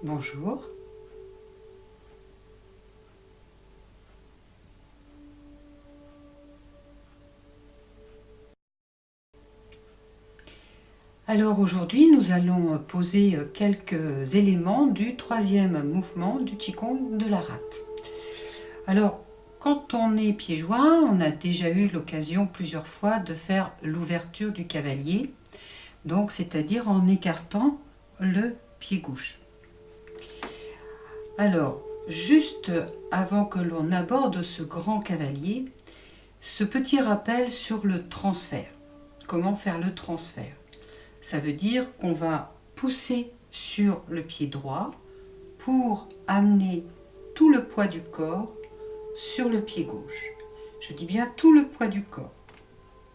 Bonjour. Alors aujourd'hui, nous allons poser quelques éléments du troisième mouvement du Qigong de la rate. Alors, quand on est pieds joints, on a déjà eu l'occasion plusieurs fois de faire l'ouverture du cavalier, donc c'est-à-dire en écartant le pied gauche. Alors, juste avant que l'on aborde ce grand cavalier, ce petit rappel sur le transfert. Comment faire le transfert ? Ça veut dire qu'on va pousser sur le pied droit pour amener tout le poids du corps sur le pied gauche. Je dis bien tout le poids du corps.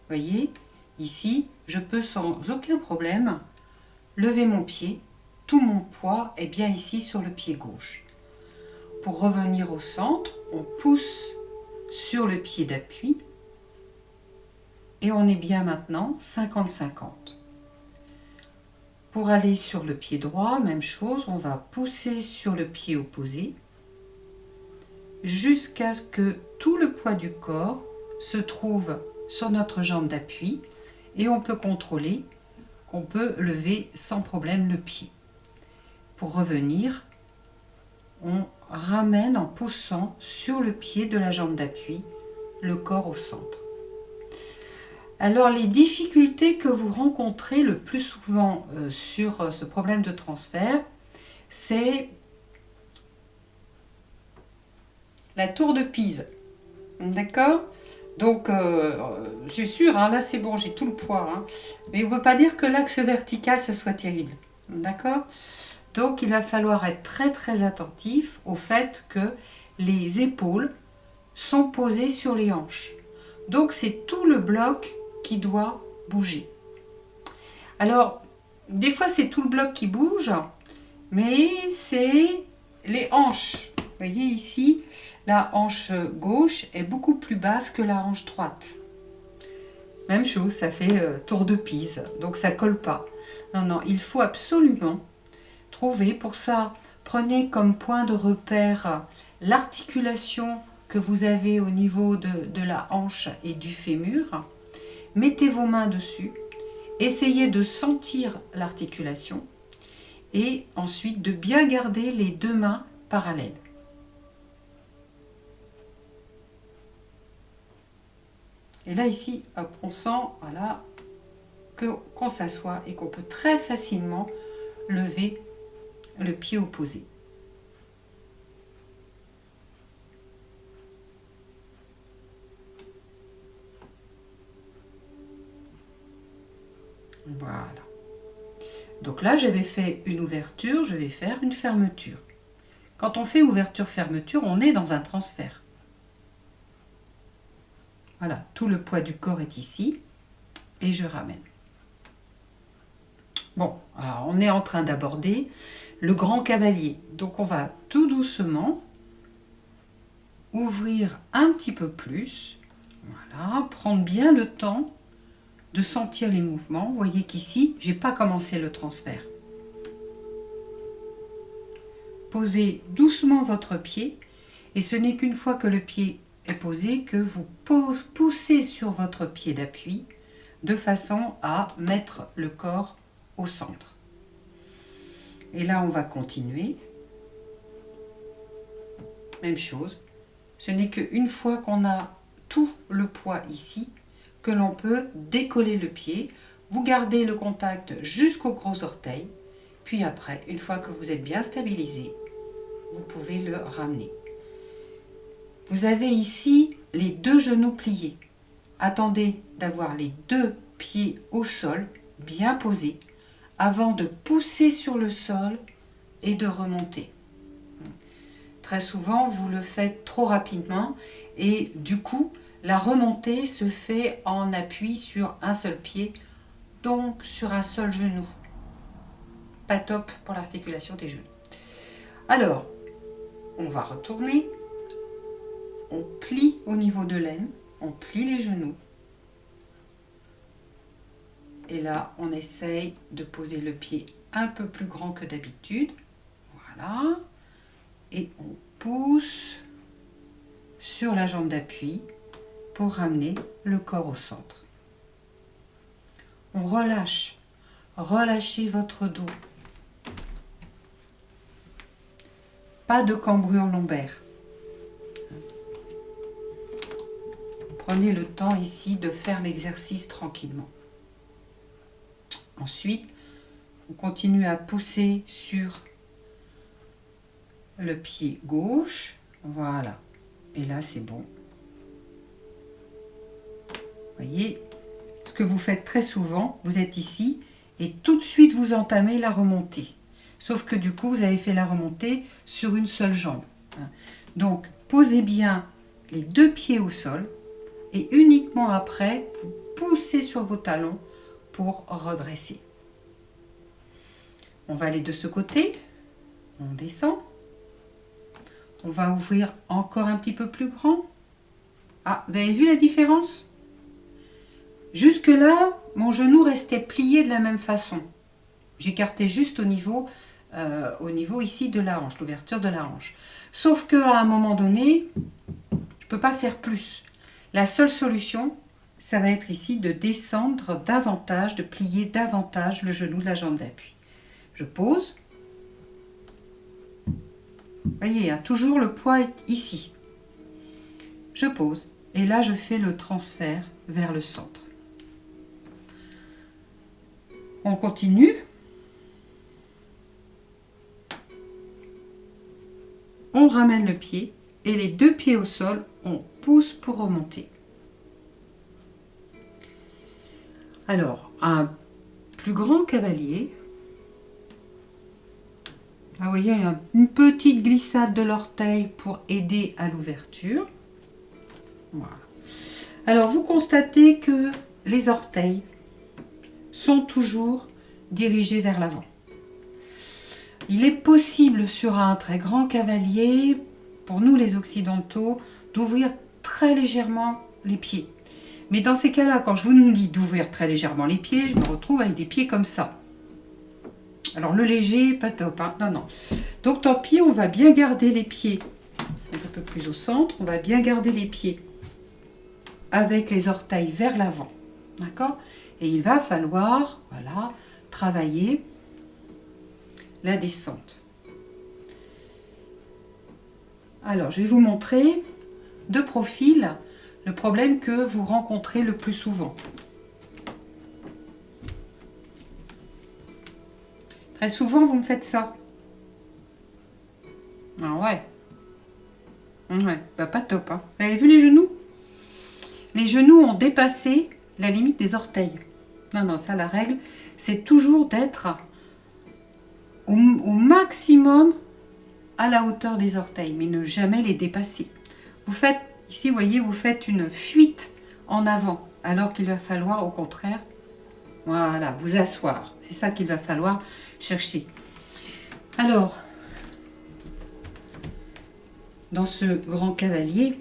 Voyez, ici, je peux sans aucun problème lever mon pied. Tout mon poids est bien ici sur le pied gauche. Pour revenir au centre, on pousse sur le pied d'appui et on est bien maintenant 50-50. Pour aller sur le pied droit, même chose, on va pousser sur le pied opposé jusqu'à ce que tout le poids du corps se trouve sur notre jambe d'appui et on peut contrôler qu'on peut lever sans problème le pied. Pour revenir, on ramène en poussant sur le pied de la jambe d'appui le corps au centre. Alors les difficultés que vous rencontrez le plus souvent sur ce problème de transfert, c'est la tour de Pise. D'accord ? Donc c'est sûr, hein, là c'est bon, j'ai tout le poids. Hein, mais on ne peut pas dire que l'axe vertical, ça soit terrible. D'accord ? Donc il va falloir être très très attentif au fait que les épaules sont posées sur les hanches. Donc c'est tout le bloc qui doit bouger. Alors, des fois c'est tout le bloc qui bouge, mais c'est les hanches. Vous voyez ici, la hanche gauche est beaucoup plus basse que la hanche droite. Même chose, ça fait tour de Pise, donc ça colle pas. Non, il faut absolument trouver, pour ça, prenez comme point de repère l'articulation que vous avez au niveau de la hanche et du fémur. Mettez vos mains dessus, essayez de sentir l'articulation et ensuite de bien garder les deux mains parallèles. Et là ici, hop, on sent voilà, qu'on s'assoit et qu'on peut très facilement lever le pied opposé. Voilà. Donc là, j'avais fait une ouverture, je vais faire une fermeture. Quand on fait ouverture-fermeture, on est dans un transfert. Voilà, tout le poids du corps est ici et je ramène. Bon, alors on est en train d'aborder le grand cavalier. Donc on va tout doucement ouvrir un petit peu plus. Voilà, prendre bien le temps de sentir les mouvements. Vous voyez qu'ici, je n'ai pas commencé le transfert. Posez doucement votre pied et ce n'est qu'une fois que le pied est posé que vous poussez sur votre pied d'appui de façon à mettre le corps au centre. Et là, on va continuer. Même chose. Ce n'est qu'une fois qu'on a tout le poids ici que l'on peut décoller le pied. Vous gardez le contact jusqu'au gros orteil. Puis après, une fois que vous êtes bien stabilisé, vous pouvez le ramener. Vous avez ici les deux genoux pliés. Attendez d'avoir les deux pieds au sol, bien posés, avant de pousser sur le sol et de remonter. Très souvent, vous le faites trop rapidement et du coup, la remontée se fait en appui sur un seul pied, donc sur un seul genou. Pas top pour l'articulation des genoux. Alors, on va retourner. On plie au niveau de l'aine, on plie les genoux. Et là, on essaye de poser le pied un peu plus grand que d'habitude. Voilà. Et on pousse sur la jambe d'appui pour ramener le corps au centre. On relâche. Relâchez votre dos. Pas de cambrure lombaire. Prenez le temps ici de faire l'exercice tranquillement. Ensuite, on continue à pousser sur le pied gauche. Voilà. Et là, c'est bon. Voyez, ce que vous faites très souvent, vous êtes ici et tout de suite vous entamez la remontée. Sauf que du coup, vous avez fait la remontée sur une seule jambe. Donc, posez bien les deux pieds au sol et uniquement après, vous poussez sur vos talons pour redresser. On va aller de ce côté. On descend. On va ouvrir encore un petit peu plus grand. Ah, vous avez vu la différence? Jusque-là, mon genou restait plié de la même façon. J'écartais juste au niveau ici de la hanche, l'ouverture de la hanche. Sauf qu'à un moment donné, je ne peux pas faire plus. La seule solution, ça va être ici de descendre davantage, de plier davantage le genou de la jambe d'appui. Je pose. Voyez, hein, toujours le poids est ici. Je pose. Et là, je fais le transfert vers le centre. On continue. On ramène le pied et les deux pieds au sol, on pousse pour remonter. Alors, un plus grand cavalier. Ah, vous voyez, une petite glissade de l'orteil pour aider à l'ouverture. Voilà. Alors, vous constatez que les orteils sont toujours dirigés vers l'avant. Il est possible sur un très grand cavalier, pour nous les occidentaux, d'ouvrir très légèrement les pieds. Mais dans ces cas-là, quand je vous dis d'ouvrir très légèrement les pieds, je me retrouve avec des pieds comme ça. Alors le léger, pas top, hein. Non, non. Donc tant pis, on va bien garder les pieds un peu plus au centre. On va bien garder les pieds avec les orteils vers l'avant. D'accord? Et il va falloir, voilà, travailler la descente. Alors, je vais vous montrer de profil le problème que vous rencontrez le plus souvent. Très souvent, vous me faites ça. Ah ouais. Ouais, bah pas top, hein. Vous avez vu les genoux? Les genoux ont dépassé la limite des orteils. Non, non, ça, la règle, c'est toujours d'être au maximum à la hauteur des orteils, mais ne jamais les dépasser. Vous faites, ici, vous voyez, vous faites une fuite en avant, alors qu'il va falloir, au contraire, voilà, vous asseoir. C'est ça qu'il va falloir chercher. Alors, dans ce grand cavalier,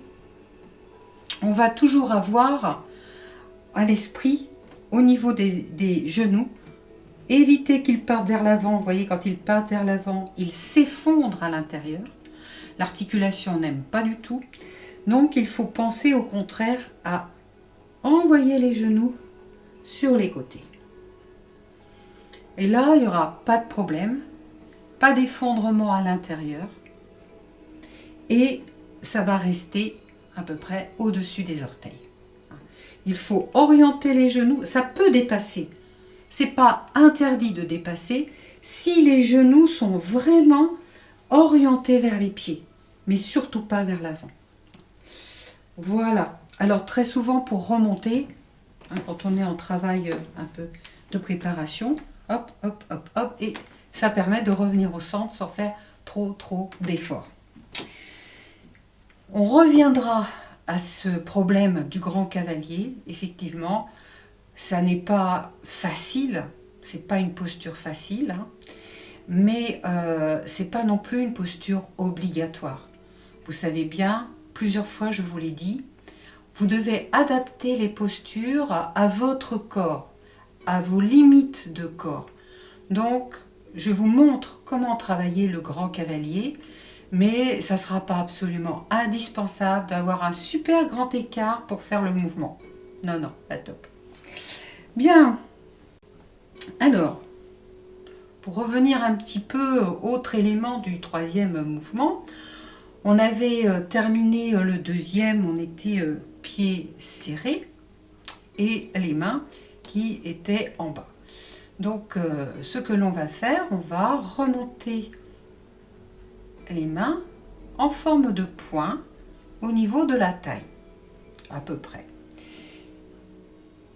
on va toujours avoir à l'esprit, au niveau des genoux, éviter qu'ils partent vers l'avant. Vous voyez, quand ils partent vers l'avant, ils s'effondrent à l'intérieur. L'articulation n'aime pas du tout. Donc, il faut penser au contraire à envoyer les genoux sur les côtés. Et là, il n'y aura pas de problème, pas d'effondrement à l'intérieur. Et ça va rester à peu près au-dessus des orteils. Il faut orienter les genoux. Ça peut dépasser. C'est pas interdit de dépasser si les genoux sont vraiment orientés vers les pieds, mais surtout pas vers l'avant. Voilà. Alors très souvent pour remonter, hein, quand on est en travail un peu de préparation, hop, hop, hop, hop, et ça permet de revenir au centre sans faire trop d'efforts. On reviendra à ce problème du grand cavalier. Effectivement, ça n'est pas facile, c'est pas une posture facile, hein, mais c'est pas non plus une posture obligatoire. Vous savez bien, plusieurs fois je vous l'ai dit, vous devez adapter les postures à votre corps, à vos limites de corps. Donc, je vous montre comment travailler le grand cavalier, mais ça ne sera pas absolument indispensable d'avoir un super grand écart pour faire le mouvement. Non, non, pas top. Bien. Alors, pour revenir un petit peu autre élément du troisième mouvement, on avait terminé le deuxième, on était pieds serrés et les mains qui étaient en bas. Donc, ce que l'on va faire, on va remonter les mains en forme de poing au niveau de la taille, à peu près.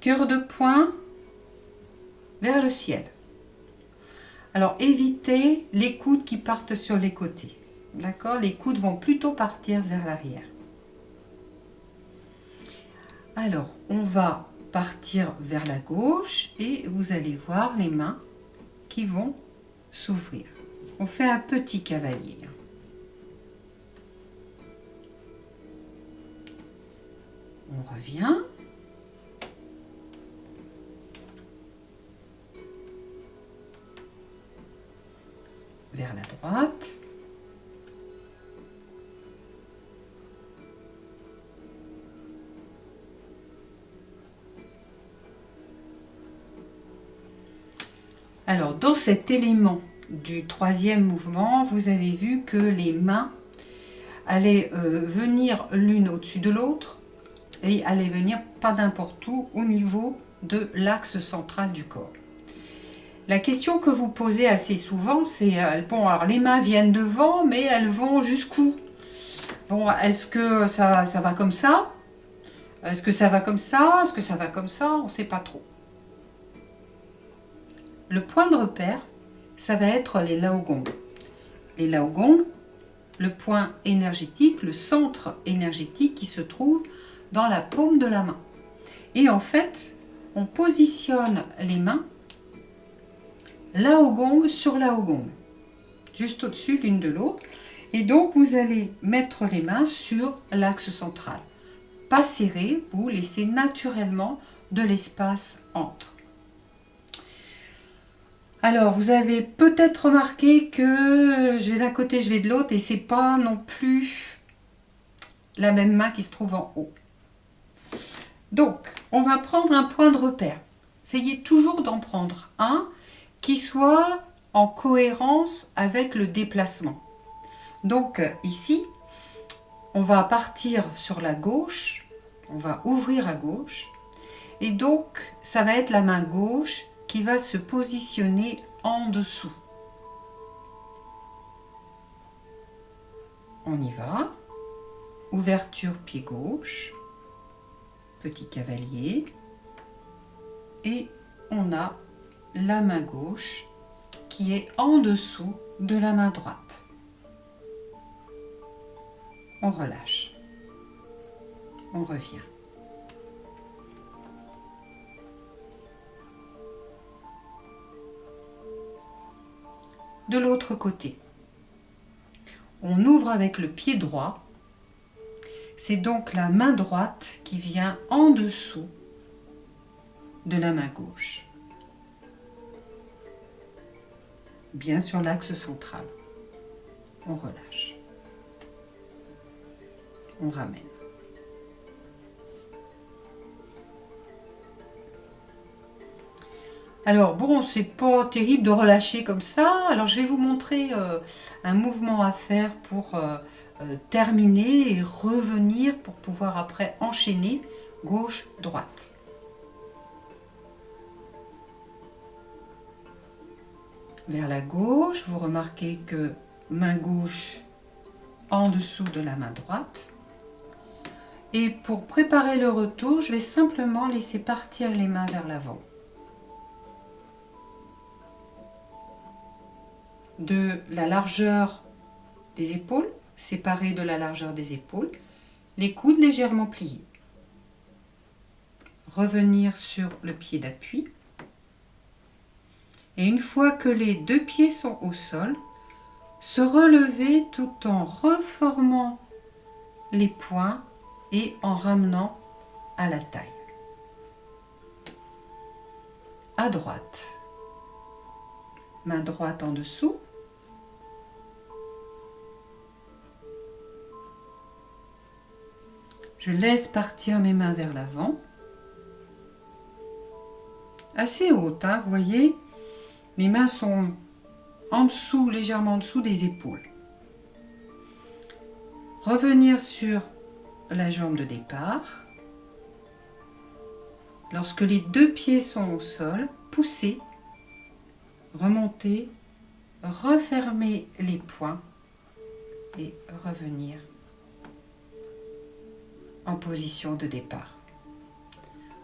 Cœur de poing vers le ciel. Alors, évitez les coudes qui partent sur les côtés. D'accord? Les coudes vont plutôt partir vers l'arrière. Alors, on va partir vers la gauche et vous allez voir les mains qui vont s'ouvrir. On fait un petit cavalier. On revient. Vers la droite. Alors, dans cet élément du troisième mouvement, vous avez vu que les mains allaient venir l'une au-dessus de l'autre et allaient venir pas n'importe où au niveau de l'axe central du corps. La question que vous posez assez souvent, c'est bon, alors les mains viennent devant, mais elles vont jusqu'où? Bon, est-ce que ça va comme ça? Est-ce que ça va comme ça? Est-ce que ça va comme ça? On ne sait pas trop. Le point de repère, ça va être les laogong. Les laogong, le point énergétique, le centre énergétique qui se trouve dans la paume de la main. Et en fait, on positionne les mains laogong sur laogong, juste au-dessus l'une de l'autre. Et donc, vous allez mettre les mains sur l'axe central. Pas serré, vous laissez naturellement de l'espace entre. Alors, vous avez peut-être remarqué que je vais d'un côté, je vais de l'autre, et c'est pas non plus la même main qui se trouve en haut. Donc, on va prendre un point de repère. Essayez toujours d'en prendre un qui soit en cohérence avec le déplacement. Donc, ici, on va partir sur la gauche, on va ouvrir à gauche, et donc, ça va être la main gauche qui va se positionner en dessous. On y va. Ouverture pied gauche, petit cavalier, et on a la main gauche qui est en dessous de la main droite. On relâche. On revient. De l'autre côté, on ouvre avec le pied droit. C'est donc la main droite qui vient en dessous de la main gauche, bien sur l'axe central. On relâche. On ramène. Alors bon, c'est pas terrible de relâcher comme ça. Alors je vais vous montrer un mouvement à faire pour terminer et revenir pour pouvoir après enchaîner gauche-droite. Vers la gauche, vous remarquez que main gauche en dessous de la main droite. Et pour préparer le retour, je vais simplement laisser partir les mains vers l'avant. De la largeur des épaules, séparée de la largeur des épaules, les coudes légèrement pliés. Revenir sur le pied d'appui. Et une fois que les deux pieds sont au sol, se relever tout en reformant les poings et en ramenant à la taille. À droite. Main droite en dessous. Je laisse partir mes mains vers l'avant. Assez haute, hein, vous voyez, les mains sont en dessous, légèrement en dessous des épaules. Revenir sur la jambe de départ. Lorsque les deux pieds sont au sol, pousser, remonter, refermer les poings et revenir en position de départ.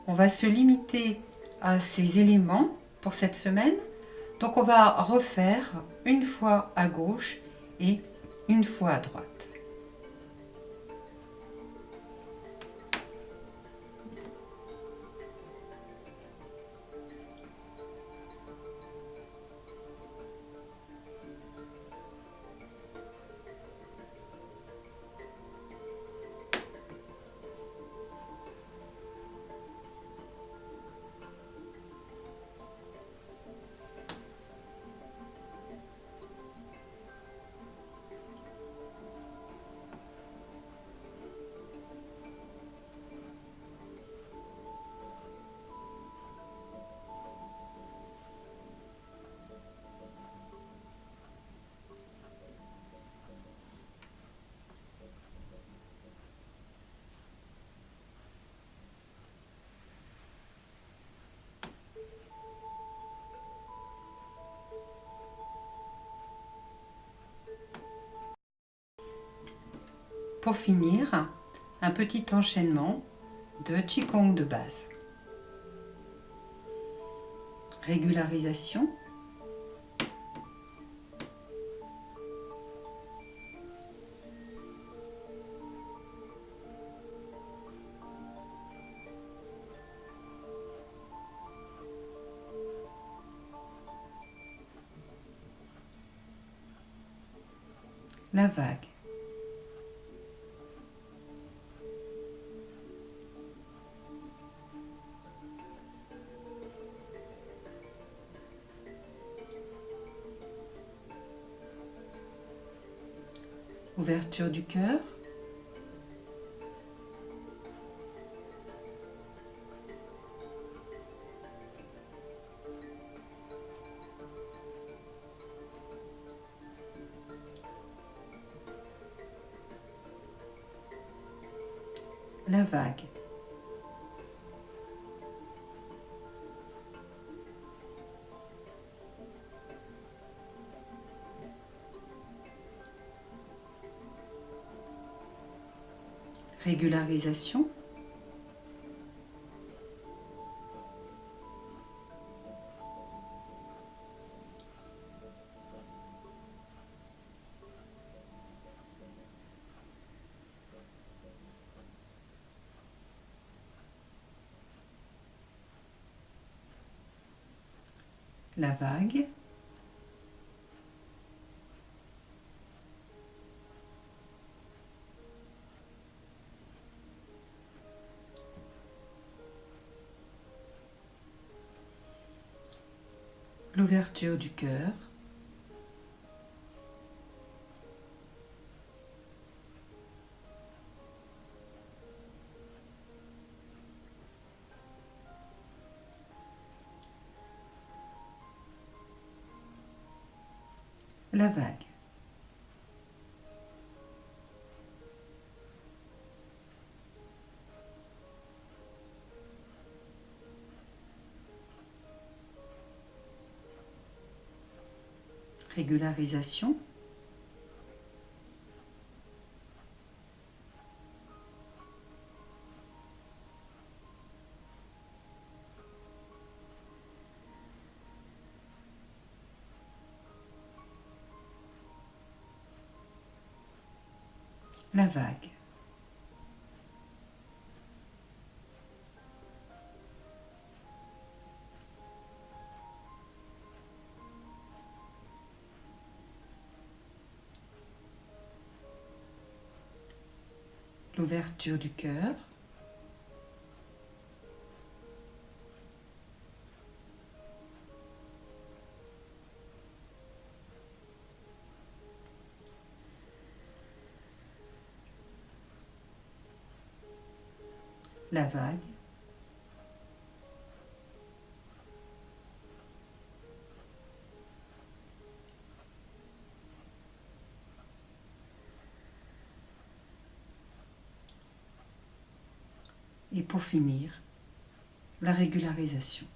On va se limiter à ces éléments pour cette semaine. Donc on va refaire une fois à gauche et une fois à droite. Pour finir, un petit enchaînement de Qigong de base. Régularisation. La vague. Ouverture du cœur. La vague. Régularisation. La vague. L'ouverture du cœur. La vague. Régularisation. La vague. L'ouverture du cœur. la vague. Et pour finir, la régularisation.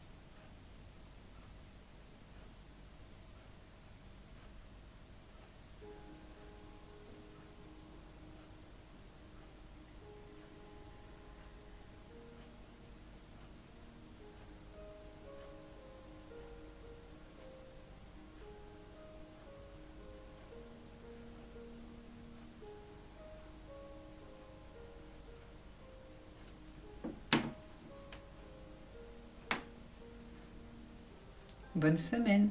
Bonne semaine.